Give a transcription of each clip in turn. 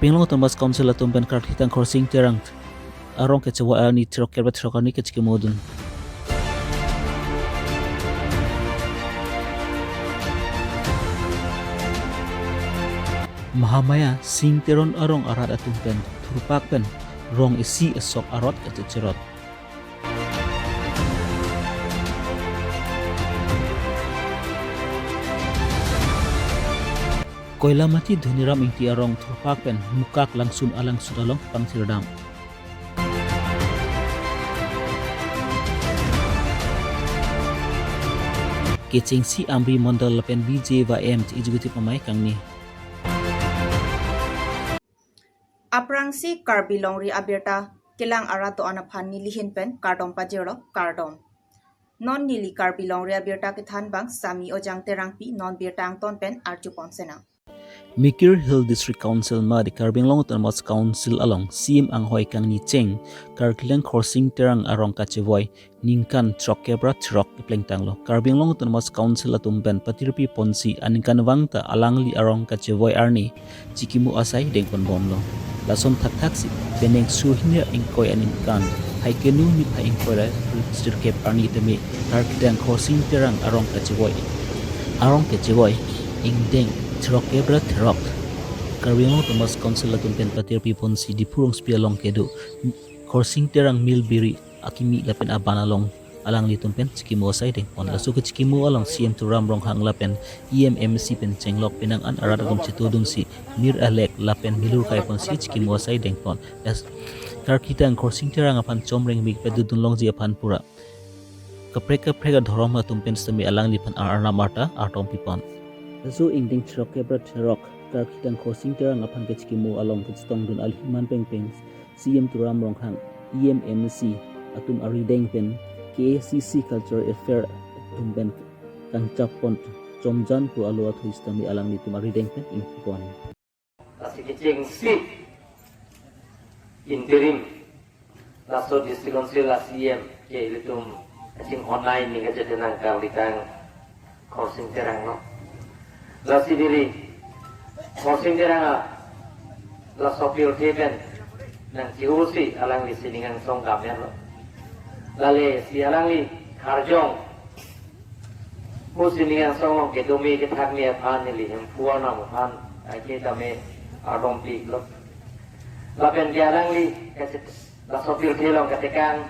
Karbing long tomas council atum ben kar hitang crossing terang arong ke cewa ni trok kerbat trokani ke cikimodun. Mahamaya sing teron arong arat atum ben turupak ben rong isi esok arot ke cecerot. Koila mati dhuniram ingti arong turupak ben mukak langsung alang sudalong pang siradam. Kecing si amri mondal lapen BJ va M executive pamai kang ni. Aprangsi karbilongri abirta kelang arato anaphan nilihin pen kardom pajero kardom. Non nili karbilongri abirta kithan bang sami ojang terangpi non birtang ton pen arjupon sena. Mikir Hill District Council ma di Karbing long Mas Council along sim ang hoi kang ni cheng Karkileng crossing terang arong kacevoy ningkan trok kebra trok ipleng tanglo Karbing long Mas Council atum ben patirpi ponsi aningkan wangta alangli arong kacevoy arni cikimu asai dengpon bomlo lason tak si beneng suhnya ingkoi aningkan haikenu ni pa ingkoi sirkep arni temi Karkileng crossing terang arong kacevoy ingdeng Trok kebra trok Karbing Mas Council atum pen patir pipon si di purong spialong kedo coursing terang milbiri akimi lapen abana long alang litum pen cikimo sai deng pon lasu ke cikimo along CM turam rong hang lapen EMMC pen cenglok penang an aradum citudung si mir alek lapen milur kai pon si cikimo sai deng pon das karkita coursing terang apan comreng big pedudun long ji apan pura kepreka dhorom atum pen semi alang lipan arna marta artom pipon Zo ingding trok kebra trok karkitang crossing terang apan keckimu along kectong dun alhiman peng CM turam ronghang EMMC atum arideng pen KCC Cultural Affair atum ben kang capon comjan pu alu athu istami alang nitum arideng pen ingpon Kasi kecing si interim laso district council la CM ke litum kecing online ni kaje tenang kalitang crossing terang no Lasi diri, crossing terang la sopir teben, nang ciusi alang li siningang song kamyan lo. Lale si alang li karjong, ku siningang song long kedumi ketak ni apan ni li hempuan am apan, aje tame arong pik lo. Lapen di alang li la sopir telong ketekang,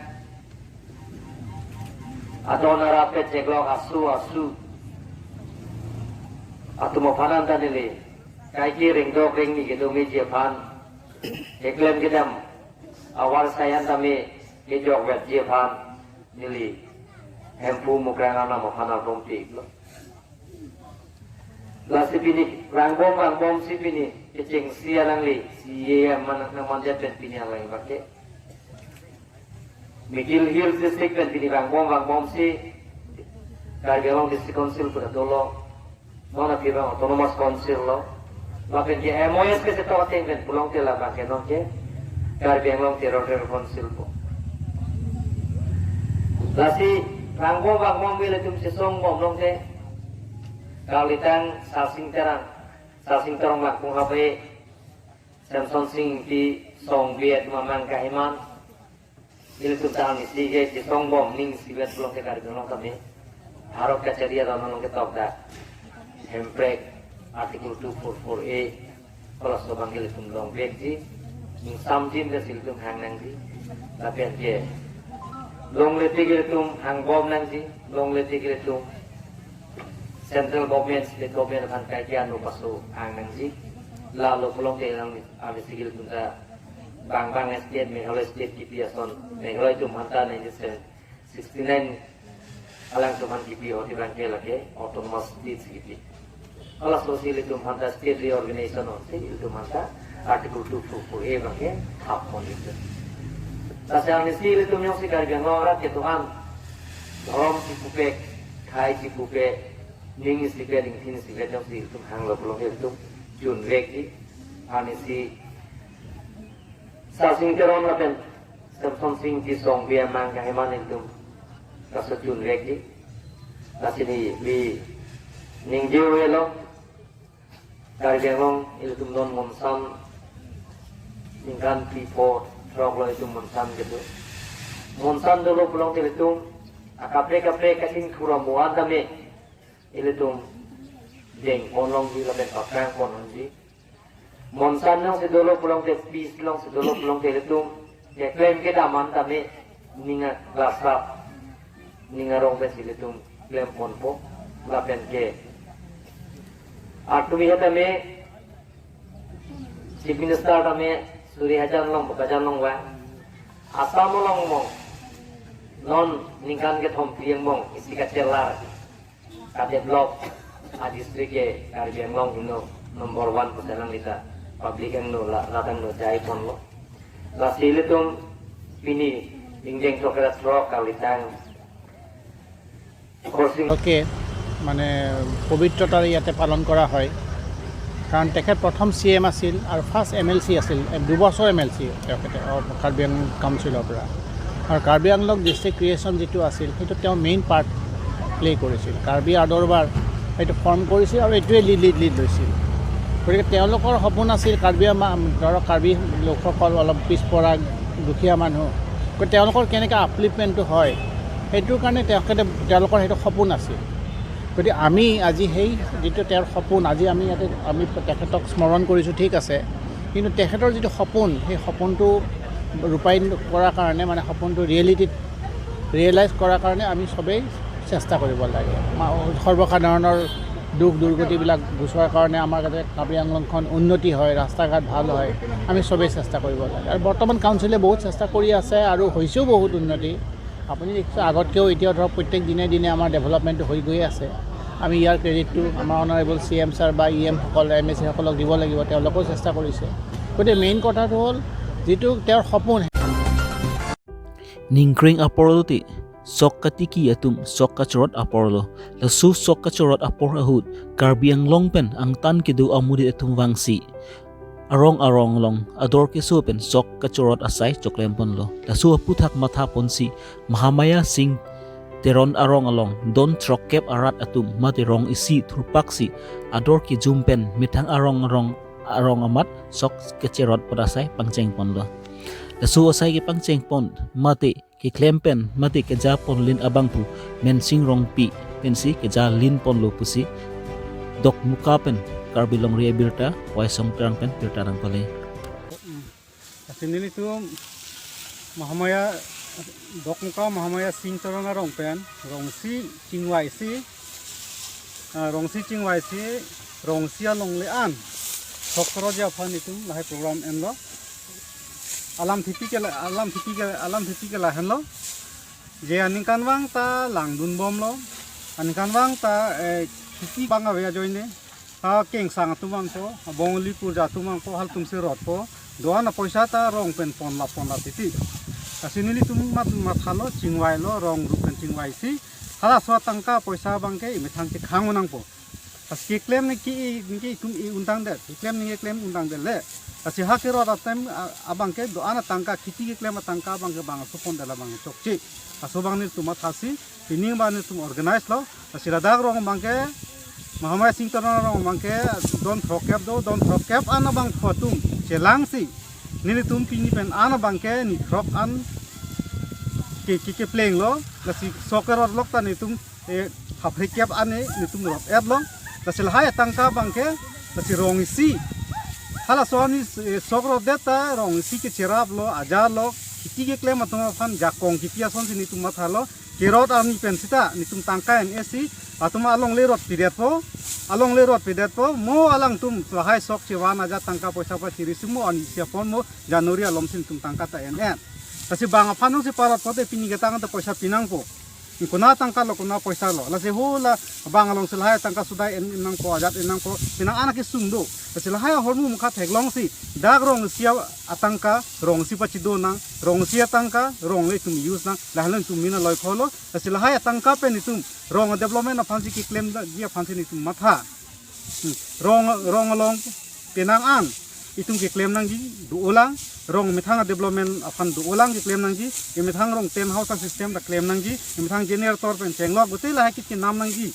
atau narapet ceklok asu. Atau mau panan tadi ni, kaji ring dok ring ni gitu meja pan, eklem kita awal saya kami kejok wet je pan, nili hempu mukrang anak mau panan rompi lo. Lasi pini rangbom si pini kecing sialang li, siya mana namanya pen pini alang pakai. Mikil Hills District pen pini rangbom si, Karbing District Council pada dolo. Mana pirang autonomous council lo, lapen je MOS ke setawa tenggen pulang tela bagian nong je, Karbing long teror council po. Lasi rangbom bila tum sesong bom long je, kalitang salsing terang lakung hape, Samson sing di song biat mamang kahiman, bila tum tahan isi je sesong bom ning si biat pulang ke Karbing long kami, harap kacaria dalam long ke top dah. Hemprek artikel 244A kalau sobat panggil itu long beki ing samjin ke siltum hang nangji tapi aja long letik itu hang bom nangji long letik itu central government state government akan kajian lupa so hang nangji lalu pulang ke lang ada sigil tunta bang state Meghalaya state kipiason Meghalaya itu mantan ini 69 alang tuman kipi oti bangke lagi autonomous state kipi Kalau sosial itu mantap state reorganization itu mantap artikel 244A bangke hapon itu. Tasal nisi itu nyong si Karbing lorat ke Tuhan. Dorom si kupek, kai si kupek, ning si kupek, ning si kupek nyong si itu hang lo belum itu jun reki, anisi sasing teron lapen, Samson sing di song biar mangga heman itu kasut jun reki, kasini bi ning jiwe lo Karbing long itu non monsan ingkan pipo trok lo itu monsan gitu monsan dulu pulang tilitung akapre kasin kuramuan dame ilitung deng konlong di lebih pakai konon di monsan nang sedolo pulang te bis long sedolo pulang tilitung ya klaim ke daman dame ninga glasap ninga rong pe silitung klaim ponpo lapen ke Artu biha dame Chief Minister dame Suri hajan long bakajan long wa Asam long mong non ningkan ke thom priang mong isi ka celar ka develop a district ke Caribbean long hino number 1 pesalang lita public ang no latang no jai pon lo la silitum pini dingjeng chokra tro kalitang crossing ওকে মানে পবিত্ৰতাৰে ইয়াতে পালন কৰা হয় কাৰণ তেখেত প্ৰথম CM আছিল আৰু ফাৰ্ষ্ট MLC আছিল 2 বছৰ MLC তেখেতে কাৰ্বি আংলং কাউন্সিলৰ পৰা আৰু কাৰ্বি আংলং ডিষ্ট্ৰিক্ট ক্ৰিয়েশ্যন যিটো আছিল সেইটো তেওঁ মেইন পাৰ্ট প্লে কৰিছিল কাৰ্বি আদৰবাৰ সেইটো ফৰ্ম কৰিছিল আৰু এইটোৱে লিড লৈছিল গতিকে তেওঁলোকৰ সপোন আছিল ধৰক কাৰ্বি লোকসকল অলপ পিছপৰা দুখীয়া মানুহ গতিকে তেওঁলোকৰ কেনেকৈ আপলিফমেণ্টটো হয় সেইটোৰ কাৰণে তেওঁলোকৰ সেইটো সপোন আছিল গতিকে আমি আজি সেই যিটো তেওঁৰ সপোন আজি আমি তেখেতক স্মৰণ কৰিছোঁ ঠিক আছে কিন্তু তেখেতৰ যিটো সপোন সেই সপোনটো ৰূপায়ণ কৰাৰ কাৰণে মানে সপোনটো ৰিয়েলাইজ কৰাৰ কাৰণে আমি সবেই চেষ্টা কৰিব লাগে সৰ্বসাধাৰণৰ দুখ দুৰ্গতিবিলাক গুচোৱাৰ কাৰণে আমাৰ যাতে কাৰ্বি আংলংখন উন্নতি হয় ৰাস্তা ঘাট ভাল হয় আমি সবেই চেষ্টা কৰিব লাগে আৰু বৰ্তমান কাউন্সিলে বহুত চেষ্টা কৰি আছে আৰু হৈছেও বহুত উন্নতি আপুনি দেখিছে আগতকৈও এতিয়া ধৰক প্ৰত্যেক দিনে আমাৰ ডেভেলপমেণ্টটো হৈ গৈ আছে আমি ইয়াৰ ক্ৰেডিটটো আমাৰ অনাৰেবল CM ছাৰ বা EM সকল MSC সকলক দিব লাগিব তেওঁলোকেও চেষ্টা কৰিছে গতিকে মেইন কথাটো হ'ল যিটো তেওঁৰ সপোন Ningkring aporoluti sokkatiki atum sokkachorot aporolo lasu sokkachorot apor ahut karbiang longpen ang tan kidu amudi atum wangsi arong long ador ke supen sokkachorot asai choklempon lo lasu puthak matha ponsi Mahamaya Singh teron arong along don trokkep arat atum matirong isi thurpaksi ador ki jumpen mithang arong amat sok kecerot padasai pangcengpon lo lasu asai ki pangcengpon mate ki klempen mate ke japon lin abangpu men singrong pi pensi ke ja lin pon lo pusi dok mukapen karbilong ria birta waisong terang pen birta nang pale Sini itu Mahamaya Dokmuka Mahamaya Singh Torona Rongpen Rongsi Chingwaisi Rongsi Alonglean Soktoro Japan itu lahir program enlo alam tipi ke lahan lo je aningkan wang ta langdun bom lo aningkan wang ta tipi banga wea joine keng sang tu mang po bongli purja tu mang po hal tumse rot po doana poisa ta rong pen pon la titi asinili tum mat halo chingwai lo rong rupen chingwai si hala so tangka poisa bangke imithang ke khangonang po aski claim ni ki tum i undang de claim ni claim undang de le asi hakiro atem abangke doana tangka khiti ke claim tangka bangke bang supon dala bang chokchi asobang ni tumat hasi pining ba ni tum organize lo asi radag rong bangke Mahamaya Singh Torona rong bangke don thokep ana bang photum chelang si nili tum pini pen ana bangke ni throk an ke playing lo lasi soccer lok ta ni tum haprekep ane ni tum rot ed lo lasi lahai tangka bangke lasi rong si hala soani soccer deta rong si ke cherap lo ajar lo kiti ke claim atuma fan jakong kitia son si ni tum mathalo kirot ani pensita ni tum tangka NSC atuma along lerot pidet po mo alang tum lahai sok chewan aja tangka poisa pa sirisumo ani siapon mo Januari alom sin tum tangka ta NN kasi banga phanung si parat pote pini getang ta poisa pinang po kuna tangka lo kuna poisa lo la se hula banga long silhai tangka sudai enang po ajat enang po pinang anak isungdo kasi lahai hormu mukha theglong si dagrong sia atangka rong si pachido nang rong sia tangka rong le tum use nang lahlan tum mina loi kholo kasi lahai tangka pe ni tum rong development of fancy ki claim da dia fancy ni tum matha rong long pinang an itung ki claim nang ji du ulang rong mithang development afan du ulang ki claim nang ji mithang rong 10 house system da claim nang ji mithang generator pen chenglok buti la ki nam nang ji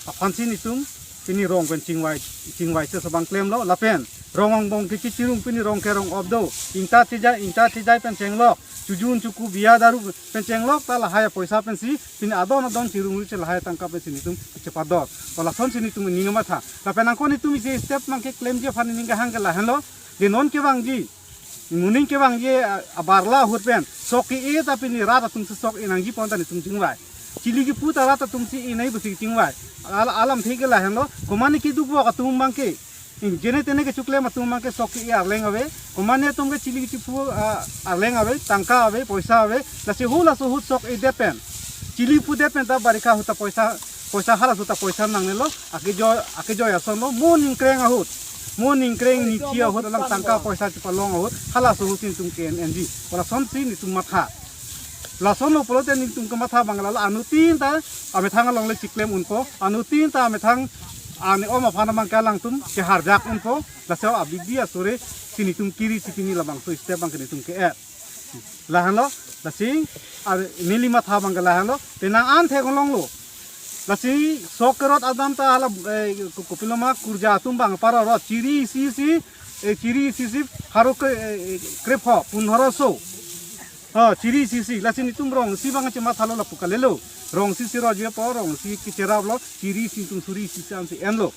afan sin itum pini rong pen chingwai se sabang claim lo la pen rong bong ke cirung pini rong ke rong obdo inta tijai pen cenglok jujun cuku biya daru pen cenglok ta lahaya poisa pen si pini adon adon cirung ri lahaya tangka pen sini tum cepat dot wala son sini tum ninga matha la pen angko ni tum ise step mang ke claim je fan ninga hang ke lahan lo de non ke bang ji muning ke bang je abarla hut pen sok ke e tapi ni rata tum se sok inang ji ponta ni tum jingwai cili ki puta rata tum si inai busi jingwai alam thege lahan lo komani ki dubo ka tum bang ke jene tene ke chukle matum mang ke soki ya leng ave komane tum ke chili chipu leng ave tangka ave poisa ave la se hula so hut sok e depen chili pu depen ta barika huta poisa hala huta poisa nang ne lo ake jo ya son lo morning kreng ni chia hut lang tangka poisa chipa long hut hala so hutin tum ke NG wala son si ni tum matha la son lo polo ni tum ke matha bangala la anutin ta ame thang long le chiklem unko anutin ta ame thang ane oma phana mang kalang tum ke harjak unpo la sewa abidia sore sini tum kiri sini labang so step bang kini tum ke lahan lo la sing ar nili matha bang lahan lo tenang an the golong lo la si sokerot adam ta ala kopiloma kurja tum bang para ro chiri si haro ke krepho 1500 chiri si la sini tum rong si bang chema thalo la pukalelo rong si ro je po rong si ki cherab lo chiri si tum suri si sam si en lo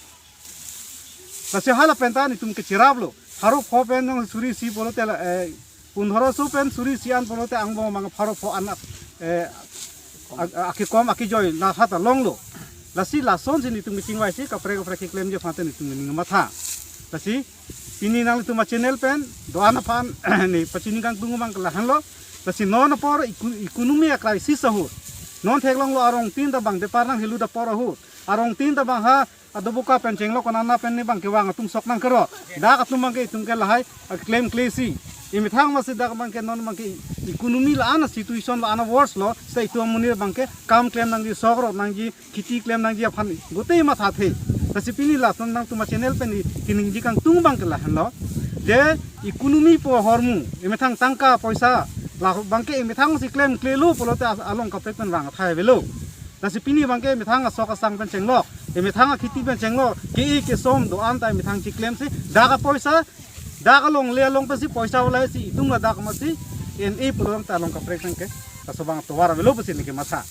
la se hala penta ni tum ke cherab lo haro pho pen nong suri si bolo te 1500 pen suri si an bolo te ang bo mang haro pho anak aki kom aki joy na hata long lo la si la son si ni tum chingwai si ka pre ki claim je phate ni tum ni matha la si pini nang tum channel pen doana pan ni pachini kang tungu mang la han lo la si non por ekonomi crisis ho non theklong lo arong tin ta bang de parang hilu da por ho arong tin ta bang ha adobuka pen chenglo konana pen ni bang ke wang tum sok nang kero da ka tum bang ke tum ke lahai claim klesi imi thang ma se da bang ke non bang ke ekonomi la ana situation la ana words lo sei tu munir bang ke kam claim nang ji sogro nang ji khiti claim nang ji phan gotei ma tha the tasipini la son nang tuma channel pen ni kining ji kang tung bang ke la han lo de ekonomi po hormu imi thang tangka poisa la bangke imithang si claim klelu polote along ka pek pen wang thai velo la si pini bangke imithang soka sang pen chenglok imithang khiti pen chenglok ke som do an ta imithang si claim si daga poisa daga long le long pe si poisa wala si itung la daga masi en e polong ta long ka pek pen ke ta sobang to wara velo pesi ni ke masa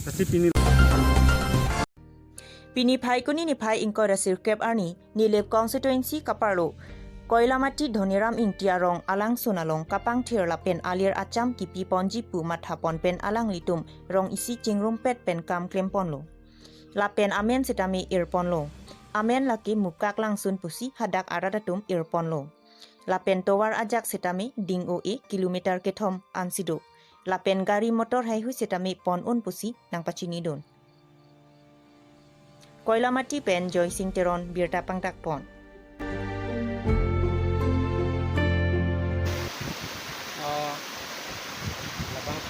la si pini phai kuni ni phai ingko rasir kep arni nilep constituency kaparlo Koilamati Dhoniram ing tiarong alang sunalong kapang thir lapen alir acham kipi ponji pu mathapon pen alang litum rong isi chingrum pet pen kam klempon lo lapen amen sitami irpon lo amen laki mukak langsun pusi hadak aradatum irpon lo lapen towar ajak sitami ding o e kilometer kethom ansido lapen gari motor hai hu sitami pon un pusi nang pachini don Koilamati pen Joy Sing Teron birta pangtak pon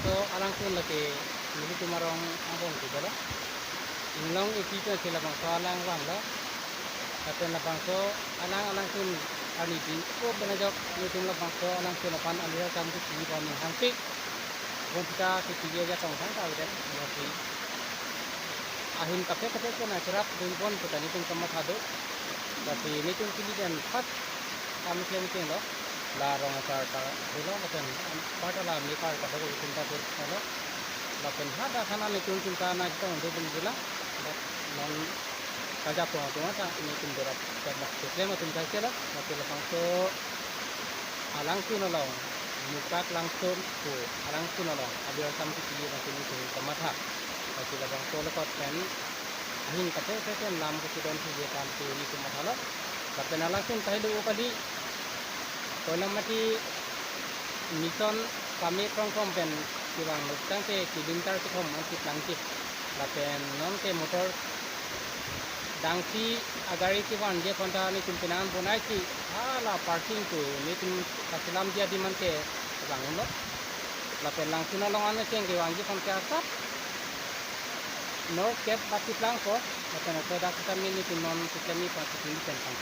alang sun laki ini tumarong abong kita lah. Inglong ikita sila bang so alang bang lah. Tapi lapang so alang sun ani di ko benajok itu lapang so alang sun lapan alih kami tu sini kami hampir. Pun kita ketiga aja tong sang tahu deh. Jadi ahin kafe ko na cerap pun petani pun kamat hado. Tapi ini tu kini dan pat kami kami loh. Larong asar ta dilo maten pada la mi kar ka ko cinta pur kalo la pen hada kana le tun cinta na kita untuk bila non kaja po to ta ini tun dera ka ma ke ma tun ka kela ma ke la pangso alang tu no long mukat langsung ko alang tu no long abia sam ti na tun tun kamatha ka ke la pangso le ko pen ahin ka te lam ko ti don ti je kam tu ni tu mahala la pen langsung kai do kali Koilamati mission kami from pen kiwang lutang ke kilometer ke thom antik langki lapen non ke motor dangsi agari kiwan je konta ni timpinan bonai ki hala parking tu ni tim kasilam dia di mante bangun lo lapen langsung longan ne ceng kiwang je kon ke asap no kep pati lang ko lapen ko dak kami ni non kami pati ni pen pang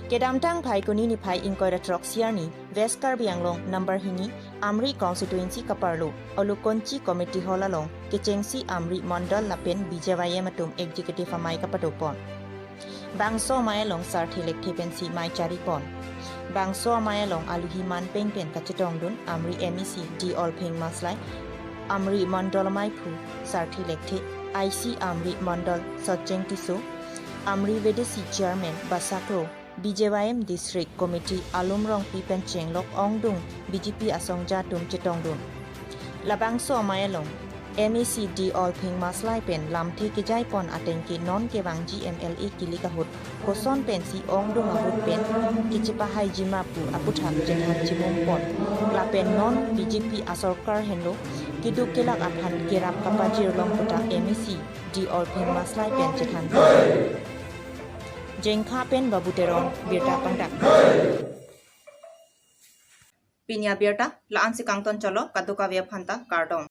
Kedamtang phai kuni ni phai inkoi ratrok siarni West Karbi Anglong number hini Amri constituency kaparlo olukonchi committee holalong kechengsi Amri Mondal lapen BJY matum executive amai kapadopon bangso mayalong sarthi lekthi pensi mai charipon bangso mayalong aluhi man pengpen kachetong dun Amri MEC di all peng maslai Amri Mondal mai phu sarthi lekthi IC Amri Mondal sojeng tiso Amri Vedesi chairman Basakro BJYM District Committee Alumrong Pipen Chenglok Ongdung BJP Asongja Tum Chitongdun Labangso Mayalong MEC D All Ping Maslai Pen Lam The Kijai Pon Atengki Non Kewang GMLE Kilikahut Koson Pensi Ongdung Ahut Pen Kichipa Hai Jimapu Aputhak Jenhan Chimum Pon Lapen Non BJP Asorkar Henlo Kiduk Kelak Aphan Kerap Kapajir Long Puta MEC D All Ping Maslai Pen Jethan Jengkha pen babuteron birta pangdak pinya birta laan si kangton cholo kaduka via phanta kardom